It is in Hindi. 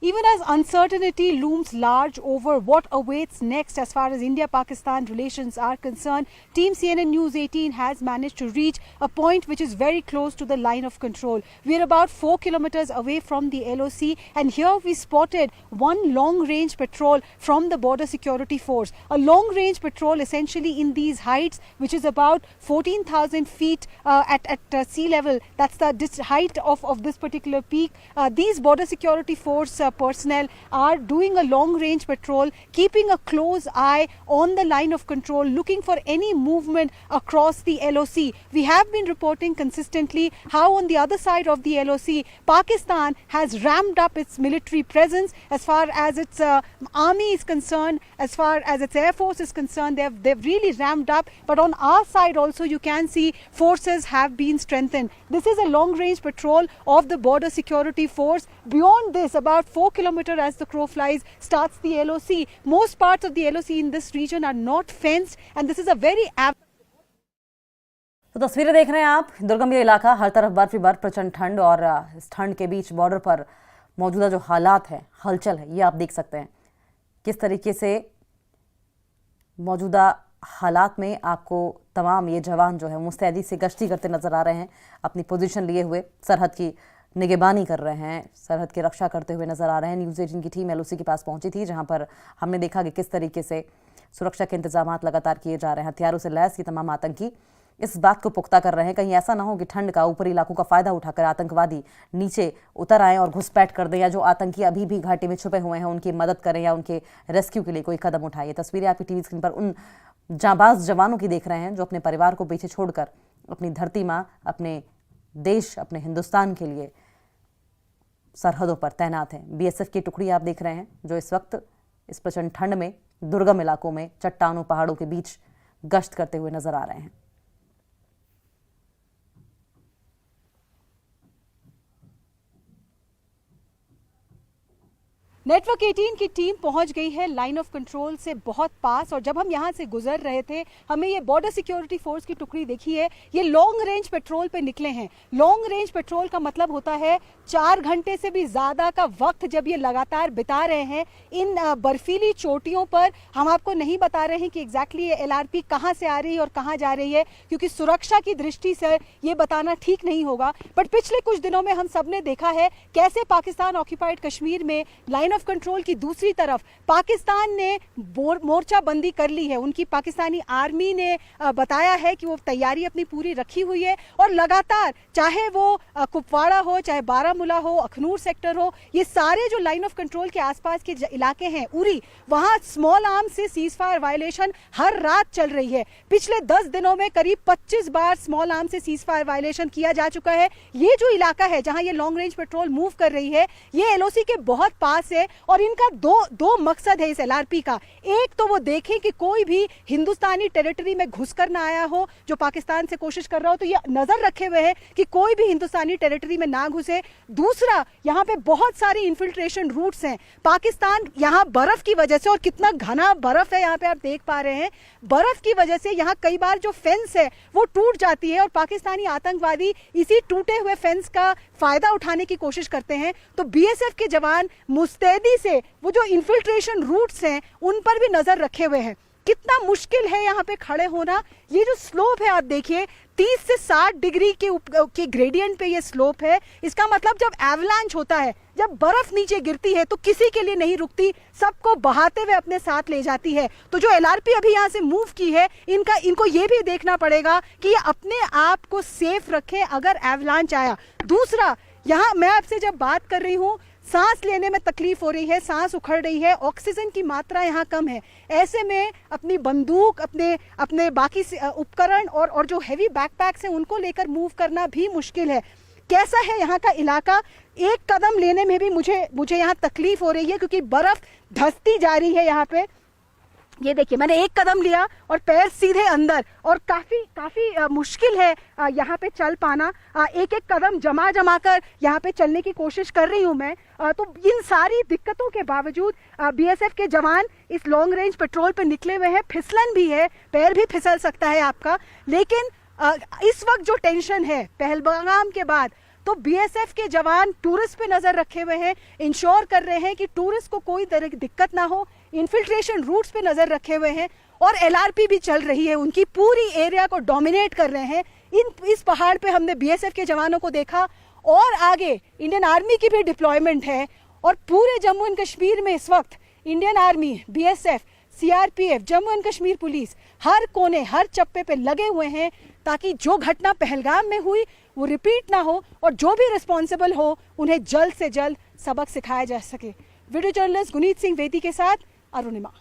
Even as uncertainty looms large over what awaits next as far as India-Pakistan relations are concerned, Team CNN News 18 has managed to reach a point which is very close to the line of control. We are about 4 kilometers away from the LOC, and here we spotted one long-range patrol from the Border Security Force. A long-range patrol essentially in these heights, which is about 14,000 feet at sea level. That's the height of this particular peak. These Border Security Force personnel are doing a long range patrol, keeping a close eye on the line of control, looking for any movement across the LOC. We have been reporting consistently how on the other side of the LOC, Pakistan has ramped up its military presence as far as its army is concerned, as far as its air force is concerned. They've really ramped up, but on our side also you can see forces have been strengthened. This is a long range patrol of the Border Security Force. Beyond this, about 4 kilometers as the crow flies, starts the LOC. Most parts of the LOC in this region are not fenced, and this is a very तो तस्वीरें देख रहे हैं आप, दुर्गम ये इलाका, हर तरफ बर्फ ही बर्फ, प्रचंड ठंड, और इस ठंड के बीच बॉर्डर पर मौजूदा जो हालात है, हलचल है, ये आप देख सकते हैं किस तरीके से मौजूदा हालात में आपको तमाम ये जवान जो है मुस्तैदी से गश्ती करते नजर आ रहे हैं, अपनी पोजीशन लिए हुए सरहद की निगरानी कर रहे हैं, सरहद की रक्षा करते हुए नजर आ रहे हैं। न्यूज़ 18 की टीम LOC के पास पहुंची थी, जहां पर हमने देखा कि किस तरीके से सुरक्षा के इंतजाम लगातार किए जा रहे हैं। हथियारों से लैस ये तमाम आतंकी इस बात को पुख्ता कर रहे हैं, कहीं ऐसा ना हो कि ठंड का ऊपरी इलाकों का फायदा उठाकर आतंकवादी नीचे उतर आए और घुसपैठ कर दें, या जो आतंकी अभी भी घाटी में छुपे हुए हैं उनकी मदद करें या उनके रेस्क्यू के लिए कोई कदम उठाए। ये तस्वीरें आपकी टीवी स्क्रीन पर उन जांबाज जवानों की देख रहे हैं जो अपने परिवार को पीछे छोड़कर अपनी धरती माँ, अपने देश, अपने हिंदुस्तान के लिए सरहदों पर तैनात हैं। BSF की टुकड़ी आप देख रहे हैं जो इस वक्त इस प्रचंड ठंड में दुर्गम इलाकों में चट्टानों, पहाड़ों के बीच गश्त करते हुए नजर आ रहे हैं। नेटवर्क 18 की टीम पहुंच गई है लाइन ऑफ कंट्रोल से बहुत पास, और जब हम यहां से गुजर रहे थे हमें ये बॉर्डर सिक्योरिटी फोर्स की टुकड़ी देखी है, ये लॉन्ग रेंज पेट्रोल पे निकले हैं। लॉन्ग रेंज पेट्रोल का मतलब होता है 4 घंटे से भी ज़्यादा का वक्त जब ये लगातार बिता रहे हैं इन बर्फीली चोटियों पर। हम आपको नहीं बता रहे हैं कि एग्जैक्टली ये LRP कहाँ से आ रही है और कहाँ जा रही है, क्योंकि सुरक्षा की दृष्टि से ये बताना ठीक नहीं होगा। बट पिछले कुछ दिनों में हम सब ने देखा है कैसे पाकिस्तान ऑक्यूपाइड कश्मीर में लाइन ऑफ कंट्रोल की दूसरी तरफ पाकिस्तान ने मोर्चाबंदी कर ली है। उनकी पाकिस्तानी आर्मी ने बताया है कि वो तैयारी अपनी पूरी रखी हुई है, और लगातार चाहे वो कुपवाड़ा हो, चाहे बारामूला हो, अखनूर सेक्टर हो, ये सारे जो लाइन ऑफ कंट्रोल के आसपास के इलाके हैं, उरी, वहां स्मॉल आर्म्स से सीज फायर वायलेशन हर रात चल रही है। पिछले 10 दिनों में करीब 25 बार स्मॉल आर्म से सीज फायर वायलेशन किया जा चुका है। ये जो इलाका है जहां ये लॉन्ग रेंज पेट्रोल मूव कर रही है, ये LOC के बहुत पास है, और इनका दो मकसद है इस LRP का। एक तो वो देखें कि कोई भी हिंदुस्तानी टेरिटरी में घुसकर ना आया हो जो पाकिस्तान से कोशिश कर रहा हो, तो ये नजर रखे हुए है कि कोई भी हिंदुस्तानी टेरिटरी में ना घुसे। दूसरा, यहाँ पे बहुत सारे इन्फिल्ट्रेशन रूट्स हैं। पाकिस्तान यहाँ बर्फ की वजह से, और कितना घना बर्फ है यहाँ पे आप देख पा रहे हैं, बर्फ की वजह से यहाँ कई बार जो फेंस है वो टूट जाती है, और पाकिस्तानी आतंकवादी इसी टूटे हुए फेंस का फायदा उठाने की कोशिश करते हैं। तो BSF के जवान मुस्तैदी से वो जो इन्फिल्ट्रेशन रूट्स हैं उन पर भी नजर रखे हुए हैं। कितना मुश्किल है यहाँ पे खड़े होना। ये जो स्लोप है आप देखिए, 30 से 60 डिग्री के ग्रेडियंट पे ये स्लोप है। इसका मतलब जब एवलांच होता है, जब बर्फ नीचे गिरती है, तो किसी के लिए नहीं रुकती, सबको बहाते हुए अपने साथ ले जाती है। तो जो LRP अभी यहाँ से मूव की है, इनको ये भी देखना पड़ेगा कि ये अपने आप को सेफ रखें अगर एवलांच आया। दूसरा, यहाँ मैं आपसे जब बात कर रही हूँ, सांस लेने में तकलीफ हो रही है, सांस उखड़ रही है, ऑक्सीजन की मात्रा यहाँ कम है। ऐसे में अपनी बंदूक, अपने बाकी उपकरण और जो हैवी बैकपैक्स हैं उनको लेकर मूव करना भी मुश्किल है। कैसा है यहाँ का इलाका, एक कदम लेने में भी मुझे यहाँ तकलीफ हो रही है, क्योंकि बर्फ धंसती जा रही है यहाँ पे। ये देखिए, मैंने एक कदम लिया और पैर सीधे अंदर, और काफी मुश्किल है यहाँ पे चल पाना। एक कदम जमा कर यहाँ पे चलने की कोशिश कर रही हूँ मैं। तो इन सारी दिक्कतों के बावजूद BSF के जवान इस लॉन्ग रेंज पेट्रोल पे निकले हुए हैं। फिसलन भी है, पैर भी फिसल सकता है आपका, लेकिन इस वक्त जो टेंशन है पहलगाम के बाद, तो बीएसएफ के जवान टूरिस्ट पे नजर रखे हुए हैं, इंश्योर कर रहे हैं कि टूरिस्ट को कोई तरह की दिक्कत ना हो, इन्फिल्ट्रेशन रूट्स पे नजर रखे हुए हैं और एलआरपी भी चल रही है, उनकी पूरी एरिया को डोमिनेट कर रहे हैं। इस पहाड़ पे हमने बीएसएफ के जवानों को देखा और आगे इंडियन आर्मी की भी डिप्लॉयमेंट है और पूरे जम्मू एंड कश्मीर में इस वक्त Indian army, BSF, CRPF, Jammu and Kashmir police हर कोने हर चप्पे पे लगे हुए हैं ताकि जो घटना पहलगाम में हुई वो रिपीट ना हो और जो भी रिस्पॉन्सिबल हो उन्हें जल्द से जल्द सबक सिखाया जा सके। वीडियो जर्नलिस्ट गुनीत सिंह वेदी के साथ अरुणिमा।